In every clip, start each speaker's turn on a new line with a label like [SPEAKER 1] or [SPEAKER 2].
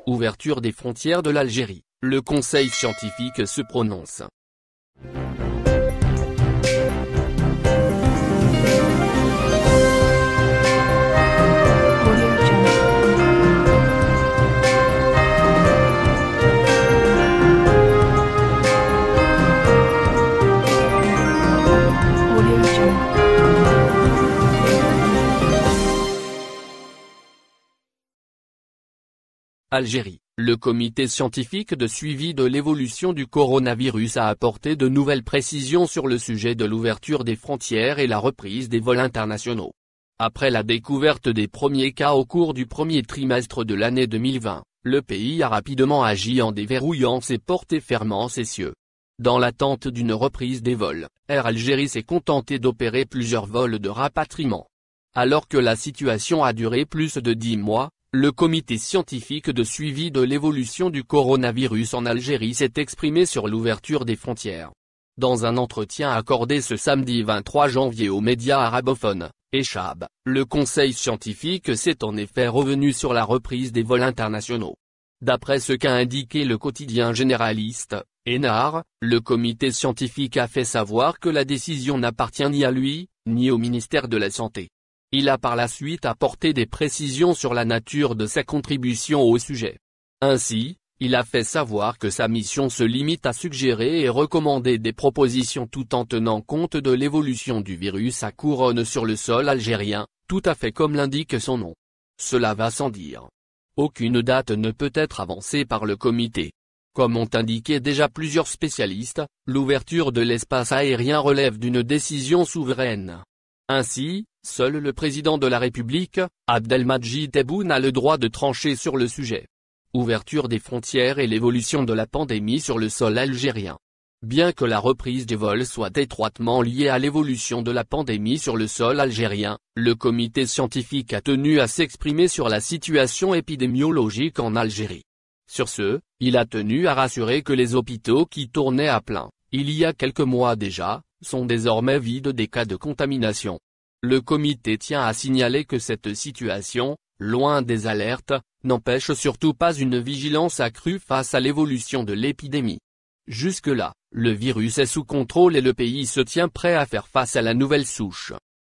[SPEAKER 1] Ouverture des frontières de l'Algérie, le conseil scientifique se prononce. Algérie, le comité scientifique de suivi de l'évolution du coronavirus a apporté de nouvelles précisions sur le sujet de l'ouverture des frontières et la reprise des vols internationaux. Après la découverte des premiers cas au cours du premier trimestre de l'année 2020, le pays a rapidement agi en déverrouillant ses portes et fermant ses cieux. Dans l'attente d'une reprise des vols, Air Algérie s'est contenté d'opérer plusieurs vols de rapatriement. Alors que la situation a duré plus de 10 mois, le comité scientifique de suivi de l'évolution du coronavirus en Algérie s'est exprimé sur l'ouverture des frontières. Dans un entretien accordé ce samedi 23 janvier aux médias arabophones, Echab, le conseil scientifique s'est en effet revenu sur la reprise des vols internationaux. D'après ce qu'a indiqué le quotidien généraliste, Enar, le comité scientifique a fait savoir que la décision n'appartient ni à lui, ni au ministère de la Santé. Il a par la suite apporté des précisions sur la nature de sa contribution au sujet. Ainsi, il a fait savoir que sa mission se limite à suggérer et recommander des propositions tout en tenant compte de l'évolution du virus à couronne sur le sol algérien, tout à fait comme l'indique son nom. Cela va sans dire. Aucune date ne peut être avancée par le comité. Comme ont indiqué déjà plusieurs spécialistes, l'ouverture de l'espace aérien relève d'une décision souveraine. Ainsi, seul le président de la République, Abdelmadjid Tebboune a le droit de trancher sur le sujet. Ouverture des frontières et l'évolution de la pandémie sur le sol algérien. Bien que la reprise des vols soit étroitement liée à l'évolution de la pandémie sur le sol algérien, le comité scientifique a tenu à s'exprimer sur la situation épidémiologique en Algérie. Sur ce, il a tenu à rassurer que les hôpitaux qui tournaient à plein, il y a quelques mois déjà, sont désormais vides des cas de contamination. Le comité tient à signaler que cette situation, loin des alertes, n'empêche surtout pas une vigilance accrue face à l'évolution de l'épidémie. Jusque-là, le virus est sous contrôle et le pays se tient prêt à faire face à la nouvelle souche.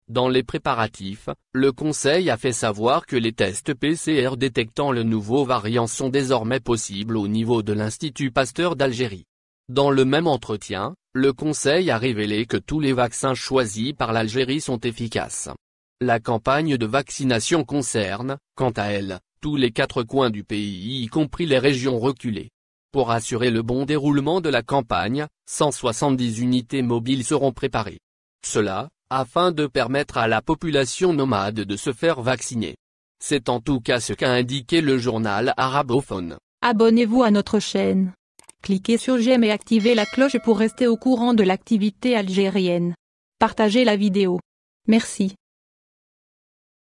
[SPEAKER 1] Dans les préparatifs, le Conseil a fait savoir que les tests PCR détectant le nouveau variant sont désormais possibles au niveau de l'Institut Pasteur d'Algérie. Dans le même entretien, le Conseil a révélé que tous les vaccins choisis par l'Algérie sont efficaces. La campagne de vaccination concerne, quant à elle, tous les 4 coins du pays y compris les régions reculées. Pour assurer le bon déroulement de la campagne, 170 unités mobiles seront préparées. Cela, afin de permettre à la population nomade de se faire vacciner. C'est en tout cas ce qu'a indiqué le journal arabophone.
[SPEAKER 2] Abonnez-vous à notre chaîne. Cliquez sur j'aime et activez la cloche pour rester au courant de l'activité algérienne. Partagez la vidéo. Merci.